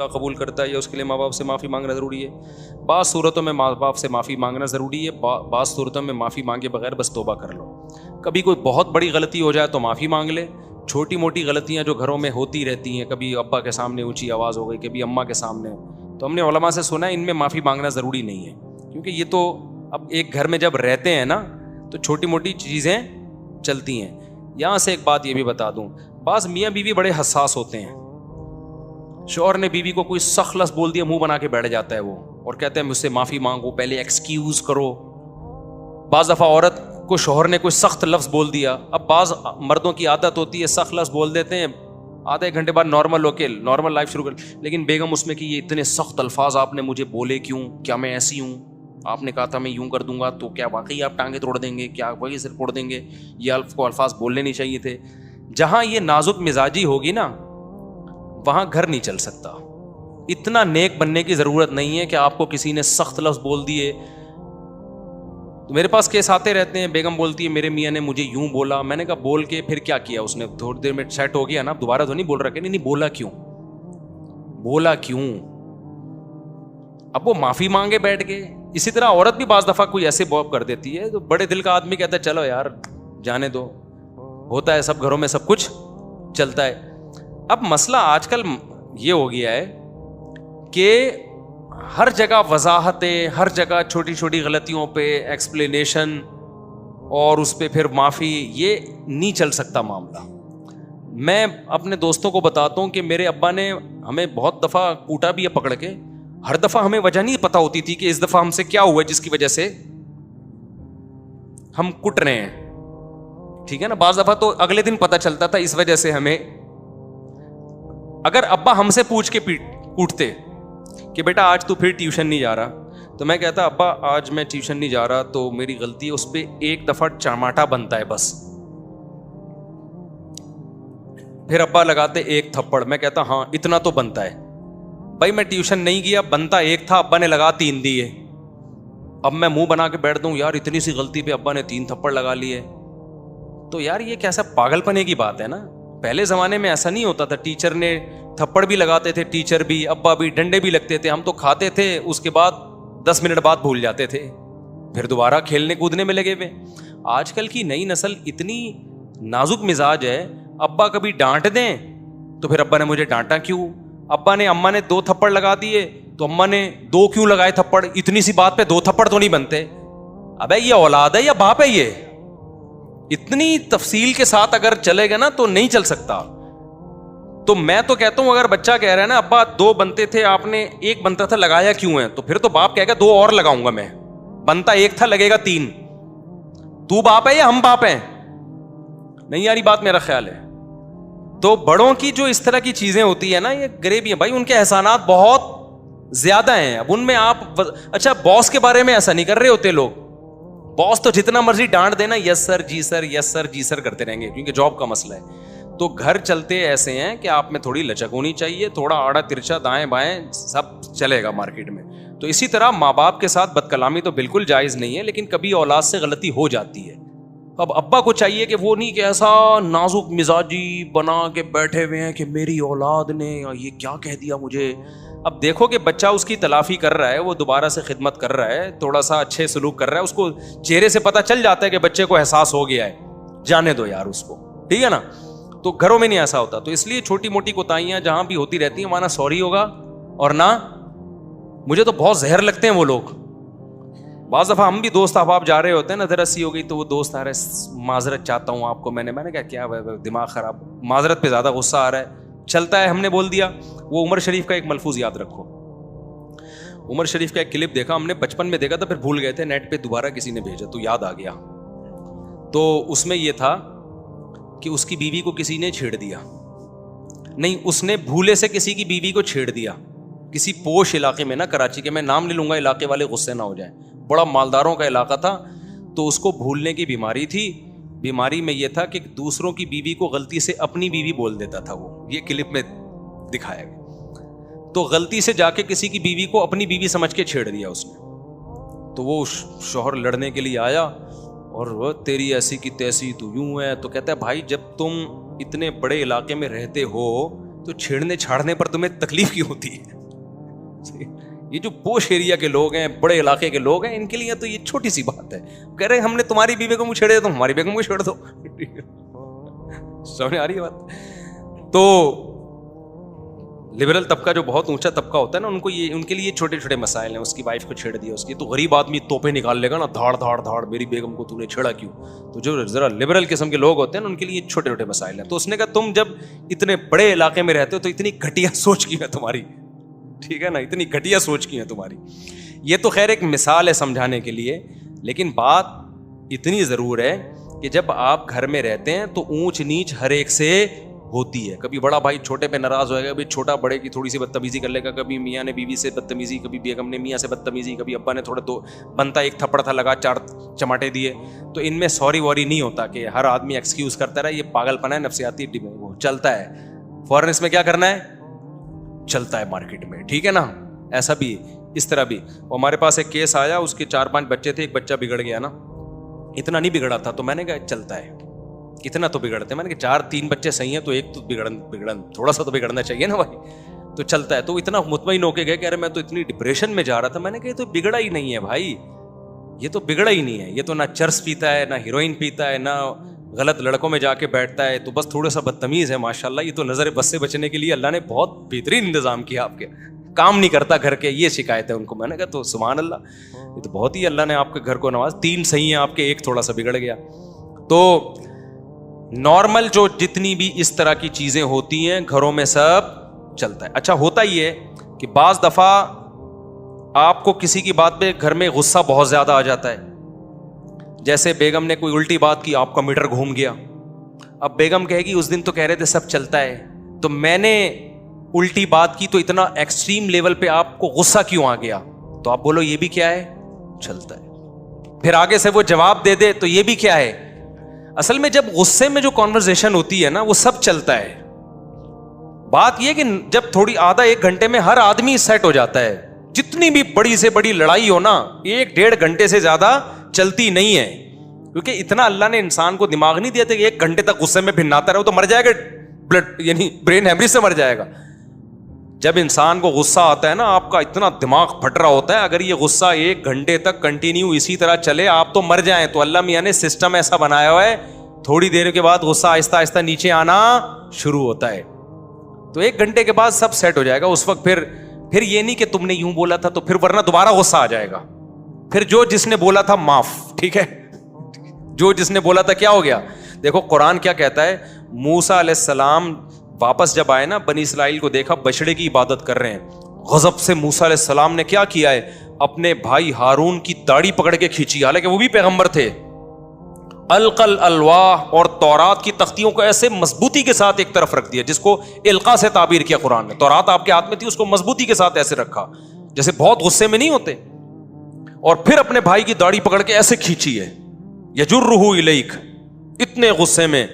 اللہ قبول کرتا ہے یا اس کے لیے ماں باپ سے معافی مانگنا ضروری ہے. بعض صورتوں میں ماں باپ سے معافی مانگنا ضروری ہے, بعض صورتوں میں معافی مانگے بغیر بس توبہ کر لو. کبھی کوئی بہت بڑی غلطی ہو جائے تو معافی مانگ لے. چھوٹی موٹی غلطیاں جو گھروں میں ہوتی رہتی ہیں, کبھی ابا کے سامنے اونچی آواز ہو گئی, کبھی اماں کے سامنے, تو ہم نے علماء سے سنا ہے ان میں معافی مانگنا ضروری نہیں ہے, کیونکہ یہ تو اب ایک گھر میں جب رہتے ہیں نا تو چھوٹی موٹی چیزیں چلتی ہیں. یہاں سے ایک بات یہ بھی بتا دوں, بعض میاں بیوی بڑے حساس ہوتے ہیں. شوہر نے بیوی کو کوئی سخت لفظ بول دیا, منہ بنا کے بیٹھ جاتا ہے وہ اور کہتے ہیں مجھ سے معافی مانگو, پہلے ایکسکیوز کرو. بعض دفعہ عورت کو شوہر نے کوئی سخت لفظ بول دیا, اب بعض مردوں کی عادت ہوتی ہے سخت لفظ بول دیتے ہیں, آدھے ایک گھنٹے بعد نارمل لائف شروع کر, لیکن بیگم اس میں کہ یہ اتنے سخت الفاظ آپ نے مجھے بولے کیوں, کیا میں ایسی ہوں, آپ نے کہا تھا میں یوں کر دوں گا, تو کیا واقعی آپ ٹانگیں توڑ دیں گے, کیا وہی سر پھوڑ دیں گے, یہ کو الفاظ بولنے نہیں چاہیے تھے. جہاں یہ نازک مزاجی ہوگی نا وہاں گھر نہیں چل سکتا. اتنا نیک بننے کی ضرورت نہیں ہے کہ آپ کو کسی نے سخت لفظ بول دیے. تو میرے پاس کیس آتے رہتے ہیں, بیگم بولتی ہے میرے میاں نے مجھے یوں بولا. میں نے کہا بول کے پھر کیا کیا اس نے؟ تھوڑی دیر میں سیٹ ہو گیا نا, اب دوبارہ تو نہیں بول رہا کہ نہیں بولا کیوں, بولا کیوں. اب وہ معافی مانگے بیٹھ گئے. اسی طرح عورت بھی بعض دفعہ کوئی ایسے بوب کر دیتی ہے تو بڑے دل کا آدمی کہتا ہے چلو یار جانے دو, ہوتا ہے سب گھروں میں, سب کچھ چلتا ہے. اب مسئلہ آج کل یہ ہو گیا ہے کہ ہر جگہ وضاحتیں, ہر جگہ چھوٹی چھوٹی غلطیوں پہ ایکسپلینیشن اور اس پہ پھر معافی, یہ نہیں چل سکتا معاملہ. میں اپنے دوستوں کو بتاتا ہوں کہ میرے ابا نے ہمیں بہت دفعہ کوٹا بھی ہے پکڑ کے. ہر دفعہ ہمیں وجہ نہیں پتا ہوتی تھی کہ اس دفعہ ہم سے کیا ہوا ہے جس کی وجہ سے ہم کٹ رہے ہیں, ٹھیک ہے نا. بعض دفعہ تو اگلے دن پتا چلتا تھا اس وجہ سے ہمیں. اگر ابا ہم سے پوچھ کے کوٹتے کہ بیٹا آج تو پھر ٹیوشن نہیں جا رہا, تو میں کہتا ابا آج میں ٹیوشن نہیں جا رہا تو میری غلطی ہے, اس پہ ایک دفعہ چماٹا بنتا ہے بس. پھر ابا لگاتے ایک تھپڑ, میں کہتا ہاں اتنا تو بنتا ہے. بھائی میں ٹیوشن نہیں گیا, بنتا ایک تھا, ابا نے لگا 3 دیے. اب میں منہ بنا کے بیٹھ دوں یار اتنی سی غلطی پہ ابا نے 3 تھپڑ لگا لیے, تو یار یہ کیسا پاگل پنے کی بات ہے نا. پہلے زمانے میں ایسا نہیں ہوتا تھا, ٹیچر نے تھپڑ بھی لگاتے تھے, ٹیچر بھی, ابا بھی, ڈنڈے بھی لگتے تھے, ہم تو کھاتے تھے, اس کے بعد 10 منٹ بعد بھول جاتے تھے, پھر دوبارہ کھیلنے کودنے میں لگے ہوئے. آج کل کی نئی نسل اتنی نازک مزاج ہے, ابا کبھی ڈانٹ دیں تو پھر ابا نے مجھے ڈانٹا کیوں, ابا نے اماں نے 2 تھپڑ لگا دیے تو اماں نے 2 کیوں لگائے تھپڑ, اتنی سی بات پہ 2 تھپڑ تو نہیں بنتے. ابے یہ اولاد ہے یا باپ ہے, یہ اتنی تفصیل کے ساتھ اگر چلے گا نا تو نہیں چل سکتا. تو میں تو کہتا ہوں اگر بچہ کہہ رہا ہے نا ابا 2 بنتے تھے آپ نے 1 بنتا تھا لگایا کیوں ہے, تو پھر تو باپ کہے گا 2 اور لگاؤں گا میں, بنتا 1 تھا لگے گا 3. تو باپ ہے یا ہم باپ ہیں؟ نہیں یاری بات میرا خیال ہے. تو بڑوں کی جو اس طرح کی چیزیں ہوتی ہیں نا یہ غریبی ہیں بھائی, ان کے احسانات بہت زیادہ ہیں. اب ان میں آپ اچھا باس کے بارے میں ایسا نہیں کر رہے ہوتے لوگ, باس تو جتنا مرضی ڈانٹ دینا یس سر جی سر یس سر جی سر کرتے رہیں گے کیونکہ جاب کا مسئلہ ہے. تو گھر چلتے ایسے ہیں کہ آپ میں تھوڑی لچک ہونی چاہیے, تھوڑا آڑا ترچا دائیں بائیں سب چلے گا مارکیٹ میں. تو اسی طرح ماں باپ کے ساتھ بد کلامی تو بالکل جائز نہیں ہے, لیکن کبھی اولاد سے غلطی ہو جاتی ہے. اب ابا کو چاہیے کہ وہ نہیں کہ ایسا نازک مزاجی بنا کے بیٹھے ہوئے ہیں کہ میری اولاد نے یہ کیا کہہ دیا مجھے. اب دیکھو کہ بچہ اس کی تلافی کر رہا ہے, وہ دوبارہ سے خدمت کر رہا ہے, تھوڑا سا اچھے سلوک کر رہا ہے, اس کو چہرے سے پتہ چل جاتا ہے کہ بچے کو احساس ہو گیا ہے, جانے دو یار اس کو, ٹھیک ہے نا. تو گھروں میں نہیں ایسا ہوتا. تو اس لیے چھوٹی موٹی کوتاہیاں جہاں بھی ہوتی رہتی ہیں وہاں نہ سوری ہوگا اور نہ, مجھے تو بہت زہر لگتے ہیں وہ لوگ. بعض دفعہ ہم بھی دوست احباب جا رہے ہوتے ہیں نا, ذرا سی ہو گئی تو وہ دوست آ رہا ہے معذرت چاہتا ہوں آپ کو, میں نے کہا کیا دماغ خراب, معذرت پہ زیادہ غصہ آ رہا ہے, چلتا ہے ہم نے بول دیا. وہ عمر شریف کا ایک ملفوظ یاد رکھو, عمر شریف کا ایک کلپ دیکھا ہم نے, بچپن میں دیکھا تھا پھر بھول گئے تھے, نیٹ پہ دوبارہ کسی نے بھیجا تو یاد آ گیا. تو اس میں یہ تھا کہ اس کی بیوی کو کسی نے چھیڑ دیا, نہیں اس نے بھولے سے کسی کی بیوی کو چھیڑ دیا, کسی پوش علاقے میں نا کراچی کے, میں نام لے لوں گا علاقے والے غصے نہ ہو جائیں, بڑا مالداروں کا علاقہ تھا. تو اس کو بھولنے کی بیماری تھی. بیماری میں یہ تھا کہ دوسروں کی بیوی کو غلطی سے اپنی بیوی بول دیتا تھا, وہ یہ کلپ میں دکھایا گیا. تو غلطی سے جا کے کسی کی بیوی کو اپنی بیوی سمجھ کے چھیڑ دیا اس نے. تو وہ شوہر لڑنے کے لیے آیا اور وہ تیری ایسی کی تیسی تو یوں ہے. تو کہتا ہے بھائی جب تم اتنے بڑے علاقے میں رہتے ہو تو چھیڑنے چھاڑنے پر تمہیں تکلیف کیوں ہوتی ہے؟ یہ جو پوش ایریا کے لوگ ہیں, بڑے علاقے کے لوگ ہیں, ان کے لیے تو یہ چھوٹی سی بات ہے. کہہ رہے ہم نے تمہاری بیوی کو چھیڑے تو ہماری بیگم کو چھیڑ دو. سمجھ آ رہی ہے بات؟ تو لبرل طبقہ جو بہت اونچا طبقہ ہوتا ہے نا, ان کے لیے چھوٹے چھوٹے مسائل ہیں. اس کی وائف کو چھیڑ دیا, اس کی تو غریب آدمی توپے نکال لے گا نا, دھاڑ دھاڑ دھاڑ, میری بیگم کو تو نے چھیڑا کیوں. تو جو ذرا لبرل قسم کے لوگ ہوتے ہیں نا, ان کے لیے چھوٹے چھوٹے مسائل ہیں. تو اس نے کہا تم جب اتنے بڑے علاقے میں رہتے ہو تو اتنی گھٹیا سوچ کی ہے تمہاری, ٹھیک ہے نا, اتنی گھٹیا سوچ کی ہے تمہاری. یہ تو خیر ایک مثال ہے سمجھانے کے لیے, لیکن بات اتنی ضرور ہے کہ جب آپ گھر میں رہتے ہیں تو اونچ نیچ ہر ایک سے ہوتی ہے. کبھی بڑا بھائی چھوٹے پہ ناراض ہوئے گا, کبھی چھوٹا بڑے کی تھوڑی سی بدتمیزی کر لے گا, کبھی میاں نے بیوی سے بدتمیزی, کبھی بیگم نے میاں سے بدتمیزی, کبھی ابا نے تھوڑا دو بنتا ایک تھپڑ تھا لگا 4 چماٹے دیے. تو ان میں سوری ووری نہیں ہوتا کہ ہر آدمی ایکسکیوز کرتا رہا, یہ پاگل پنا ہے, نفسیاتی وہ چلتا ہے فوراً. اس میں کیا کرنا ہے, چلتا ہے مارکیٹ میں, ٹھیک ہے نا. ایسا بھی اس طرح بھی. ہمارے پاس ایک کیس آیا, اس کے 4-5 بچے تھے, ایک بچہ بگڑ گیا نا. اتنا نہیں بگڑا تھا, تو میں نے کہا چلتا ہے, اتنا تو بگڑتے. میں نے کہا 4-3 بچے صحیح ہیں تو ایک تو بگڑن تھوڑا سا تو بگڑنا چاہیے نا بھائی, تو چلتا ہے. تو اتنا مطمئن ہو کے گئے کہ ارے میں تو اتنی ڈپریشن میں جا رہا تھا. میں نے کہا یہ تو بگڑا ہی نہیں ہے بھائی, یہ تو بگڑا ہی نہیں ہے, یہ تو نہ چرس پیتا ہے, نہ ہیروئن پیتا ہے, نہ غلط لڑکوں میں جا کے بیٹھتا ہے, تو بس تھوڑا سا بدتمیز ہے. ماشاءاللہ, یہ تو نظر بس سے بچنے کے لیے اللہ نے بہت بہترین انتظام کیا آپ کے, کام نہیں کرتا گھر کے, یہ شکایت ہے ان کو. میں نے کہا تو سبحان اللہ, یہ تو بہت ہی اللہ نے آپ کے گھر کو نواز. 3 صحیح ہیں آپ کے, ایک تھوڑا سا بگڑ گیا. تو نارمل جو جتنی بھی اس طرح کی چیزیں ہوتی ہیں گھروں میں سب چلتا ہے. اچھا ہوتا ہی ہے کہ بعض دفعہ آپ کو کسی کی بات پہ گھر میں غصہ بہت زیادہ آ جاتا ہے. جیسے بیگم نے کوئی الٹی بات کی, آپ کا میٹر گھوم گیا. اب بیگم کہے گی اس دن تو کہہ رہے تھے سب چلتا ہے, تو میں نے الٹی بات کی تو اتنا ایکسٹریم لیول پہ آپ کو غصہ کیوں آ گیا. تو آپ بولو یہ بھی کیا ہے, چلتا ہے. پھر آگے سے وہ جواب دے دے تو یہ بھی کیا ہے. اصل میں جب غصے میں جو کانورسیشن ہوتی ہے نا, وہ سب چلتا ہے. بات یہ کہ جب تھوڑی آدھا 1 گھنٹے میں ہر آدمی سیٹ ہو جاتا ہے. جتنی بھی بڑی سے بڑی لڑائی ہو نا, 1-1.5 گھنٹے سے زیادہ چلتی نہیں ہے, کیونکہ اتنا اللہ نے انسان کو دماغ نہیں دیا تھا کہ 1 گھنٹے تک غصے میں بھناتا رہے, تو مر جائے گا, بلڈ یعنی برین ہیمریج سے مر جائے گا. جب انسان کو غصہ آتا ہے نا, آپ کا اتنا دماغ پھٹ رہا ہوتا ہے, اگر یہ غصہ 1 گھنٹے تک کنٹینیو اسی طرح چلے آپ تو مر جائیں. تو اللہ میاں نے سسٹم ایسا بنایا ہوا ہے, تھوڑی دیر کے بعد غصہ آہستہ آہستہ نیچے آنا شروع ہوتا ہے. تو 1 گھنٹے کے بعد سب سیٹ ہو جائے گا. اس وقت پھر یہ نہیں کہ تم نے یوں بولا تھا تو پھر ورنہ دوبارہ غصہ آ جائے گا. پھر جو جس نے بولا تھا معاف, ٹھیک ہے, جو جس نے بولا تھا کیا ہو گیا. دیکھو قرآن کیا کہتا ہے, موسیٰ علیہ السلام واپس جب آئے نا, بنی اسرائیل کو دیکھا بچڑے کی عبادت کر رہے ہیں. غضب سے موسیٰ علیہ السلام نے کیا کیا ہے, اپنے بھائی ہارون کی داڑھی پکڑ کے کھینچی, حالانکہ وہ بھی پیغمبر تھے. القل الواح اور تورات کی تختیوں کو ایسے مضبوطی کے ساتھ ایک طرف رکھ دیا, جس کو القا سے تعبیر کیا قرآن نے. تورات آپ کے ہاتھ میں تھی, اس کو مضبوطی کے ساتھ ایسے رکھا جیسے بہت غصے میں نہیں ہوتے, اور پھر اپنے بھائی کی داڑھی پکڑ کے ایسے کھینچی ہے, یجرہ الیک, اتنے غصے میں.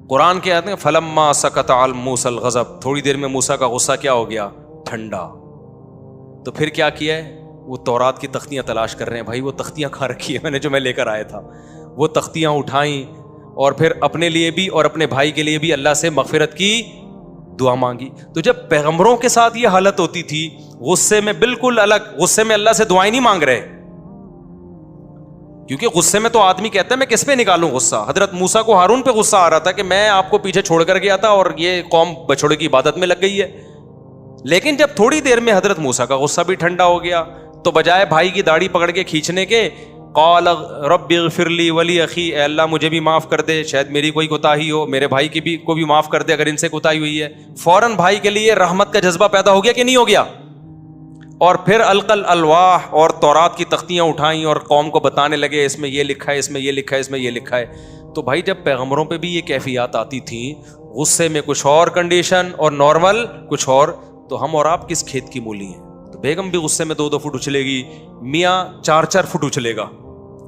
قرآن کے آتے ہیں فلما سکت عن موسیٰ الغضب, تھوڑی دیر میں موسیٰ کا غصہ کیا ہو گیا, ٹھنڈا. تو پھر کیا کیا ہے, وہ تورات کی تختیاں تلاش کر رہے ہیں. بھائی وہ تختیاں کھا رکھی ہے میں نے, جو میں لے کر آیا تھا, وہ تختیاں اٹھائیں اور پھر اپنے لیے بھی اور اپنے بھائی کے لیے بھی اللہ سے مغفرت کی دعا مانگی. تو جب پیغمبروں کے ساتھ یہ حالت ہوتی تھی, غصے میں بالکل الگ, غصے میں اللہ سے دعائیں نہیں مانگ رہے, کیونکہ غصے میں تو آدمی کہتا ہے میں کس پہ نکالوں غصہ. حضرت موسیٰ کو ہارون پہ غصہ آ رہا تھا کہ میں آپ کو پیچھے چھوڑ کر گیا تھا اور یہ قوم بچھڑے کی عبادت میں لگ گئی ہے. لیکن جب تھوڑی دیر میں حضرت موسیٰ کا غصہ بھی ٹھنڈا ہو گیا, تو بجائے بھائی کی داڑھی پکڑ کے کھینچنے کے, قال رب اغفر لی ولی اخی, اے اللہ مجھے بھی معاف کر دے, شاید میری کوئی کوتاہی ہو, میرے بھائی کی کو بھی معاف کر دے اگر ان سے کوتاہی ہوئی ہے. فوراً بھائی کے لیے رحمت کا جذبہ پیدا ہو گیا کہ نہیں ہو گیا. اور پھر القل الواح اور تورات کی تختیاں اٹھائیں اور قوم کو بتانے لگے اس میں یہ لکھا ہے, اس میں یہ لکھا ہے, اس میں یہ لکھا ہے. تو بھائی جب پیغمبروں پہ بھی یہ کیفیات آتی تھیں, غصے میں کچھ اور کنڈیشن اور نارمل کچھ اور, تو ہم اور آپ کس کھیت کی مولی ہیں. تو بیگم بھی غصے میں 2-2 فٹ اچھلے گی, میاں 4-4 فٹ اچھلے گا,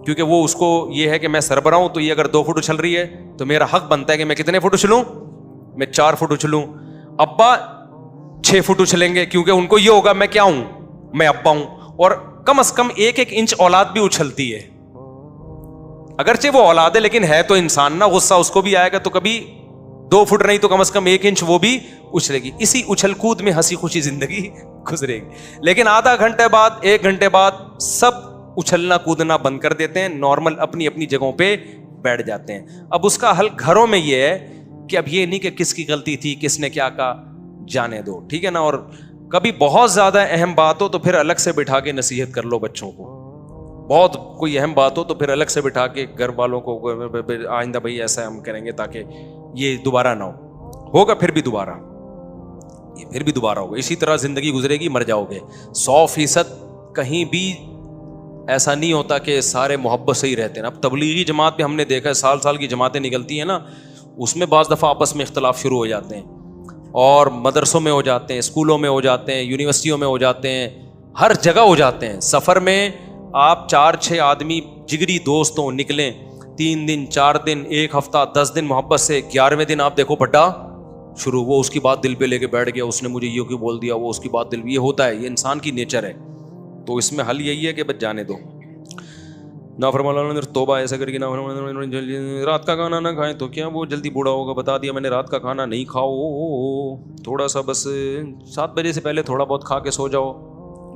کیونکہ وہ اس کو یہ ہے کہ میں سربراہ ہوں, تو یہ اگر 2 فٹ اچھل رہی ہے تو میرا حق بنتا ہے کہ میں کتنے فٹ اچھلوں, میں 4 فٹ اچھلوں. ابا 6 فٹ اچھلیں گے, کیونکہ ان کو یہ ہوگا میں کیا ہوں, میں ابا ہوں. اور کم از کم 1-1 انچ اولاد بھی اچھلتی ہے, اگرچہ وہ اولاد ہے لیکن ہے تو انسان نا, غصہ اس کو بھی آئے گا. تو کبھی 2 فٹ نہیں تو کم از کم 1 انچ وہ بھی اچھلے گی. اسی اچھل کود میں ہنسی خوشی زندگی گزرے گی. لیکن آدھا گھنٹے بعد 1 گھنٹے بعد سب اچھلنا کودنا بند کر دیتے ہیں, نارمل اپنی اپنی جگہوں پہ بیٹھ جاتے ہیں. اب اس کا حل گھروں میں یہ ہے کہ اب یہ نہیں کہ کس کی غلطی تھی, کس نے کیا کہا, جانے دو, ٹھیک ہے نا. اور کبھی بہت زیادہ اہم بات ہو تو پھر الگ سے بٹھا کے نصیحت کر لو بچوں کو. بہت کوئی اہم بات ہو تو پھر الگ سے بٹھا کے گھر والوں کو, آئندہ بھائی ایسا ہم کریں گے تاکہ یہ دوبارہ نہ ہوگا, پھر بھی دوبارہ ہوگا. اسی طرح زندگی گزرے گی, مر جاؤ گے. 100% کہیں بھی ایسا نہیں ہوتا کہ سارے محبت سے ہی رہتے ہیں. اب تبلیغی جماعت میں ہم نے دیکھا ہے سال کی جماعتیں نکلتی ہیں نا, اس میں بعض دفعہ آپس میں اختلاف شروع ہو جاتے ہیں, اور مدرسوں میں ہو جاتے ہیں, اسکولوں میں ہو جاتے ہیں, یونیورسٹیوں میں ہو جاتے ہیں, ہر جگہ ہو جاتے ہیں. سفر میں آپ 4-6 آدمی جگری دوست ہوں, نکلیں 3 دن 4 دن 1 ہفتہ 10 دن محبت سے, 11ویں دن آپ دیکھو پڈا شروع, وہ اس کی بات دل پہ لے کے بیٹھ گیا, اس نے مجھے یہ کیوں بول دیا, وہ اس کی بات دل, یہ ہوتا ہے, یہ انسان کی نیچر ہے. تو اس میں حل یہی ہے کہ بس جانے دو. نافرمان توبہ ایسا کر کے رات کا کھانا نہ کھائیں تو کیا وہ جلدی بوڑھا ہوگا, بتا دیا میں نے رات کا کھانا نہیں کھاؤ, تھوڑا سا بس 7 بجے سے پہلے تھوڑا بہت کھا کے سو جاؤ.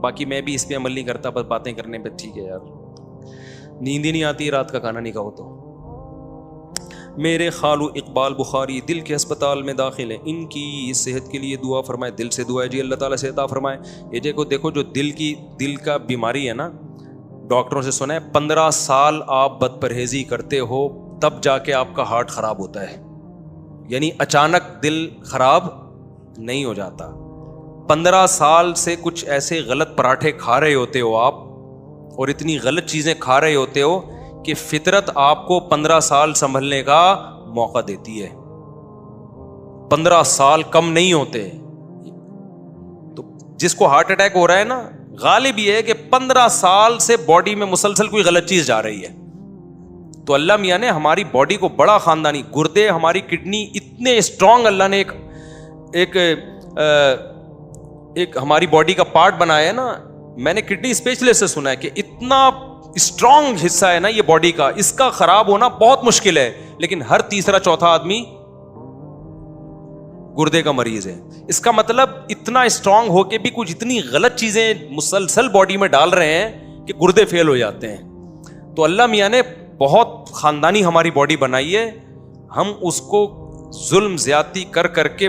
باقی میں بھی اس پہ عمل نہیں کرتا, بس باتیں کرنے پہ. ٹھیک ہے یار, نیند ہی نہیں آتی رات کا کھانا نہیں کھاؤ تو. میرے خالو اقبال بخاری دل کے ہسپتال میں داخل ہیں, ان کی صحت کے لیے دعا فرمائے. دل سے دعا ہے جی, اللہ تعالیٰ سے عطا فرمائے. یہ دیکھو جو دل کا بیماری ہے نا, ڈاکٹروں سے سنا ہے 15 سال آپ بد پرہیزی کرتے ہو تب جا کے آپ کا ہارٹ خراب ہوتا ہے. یعنی اچانک دل خراب نہیں ہو جاتا. 15 سال سے کچھ ایسے غلط پراٹھے کھا رہے ہوتے ہو آپ, اور اتنی غلط چیزیں کھا رہے ہوتے ہو کہ فطرت آپ کو 15 سال سنبھلنے کا موقع دیتی ہے. 15 سال کم نہیں ہوتے. تو جس کو ہارٹ اٹیک ہو رہا ہے نا, غالب یہ ہے کہ 15 سال سے باڈی میں مسلسل کوئی غلط چیز جا رہی ہے. تو اللہ میاں نے ہماری باڈی کو بڑا خاندانی, گردے, ہماری کڈنی اتنے اسٹرانگ اللہ نے ایک ہماری باڈی کا پارٹ بنایا ہے نا. میں نے کڈنی اسپیشلسٹ سے سنا ہے کہ اتنا اسٹرانگ حصہ ہے نا یہ باڈی کا, اس کا خراب ہونا بہت مشکل ہے. لیکن ہر تیسرا چوتھا آدمی گردے کا مریض ہے. اس کا مطلب اتنا اسٹرانگ ہو کے بھی کچھ اتنی غلط چیزیں مسلسل باڈی میں ڈال رہے ہیں کہ گردے فیل ہو جاتے ہیں. تو اللہ میاں نے بہت خاندانی ہماری باڈی بنائی ہے, ہم اس کو ظلم زیادتی کر کے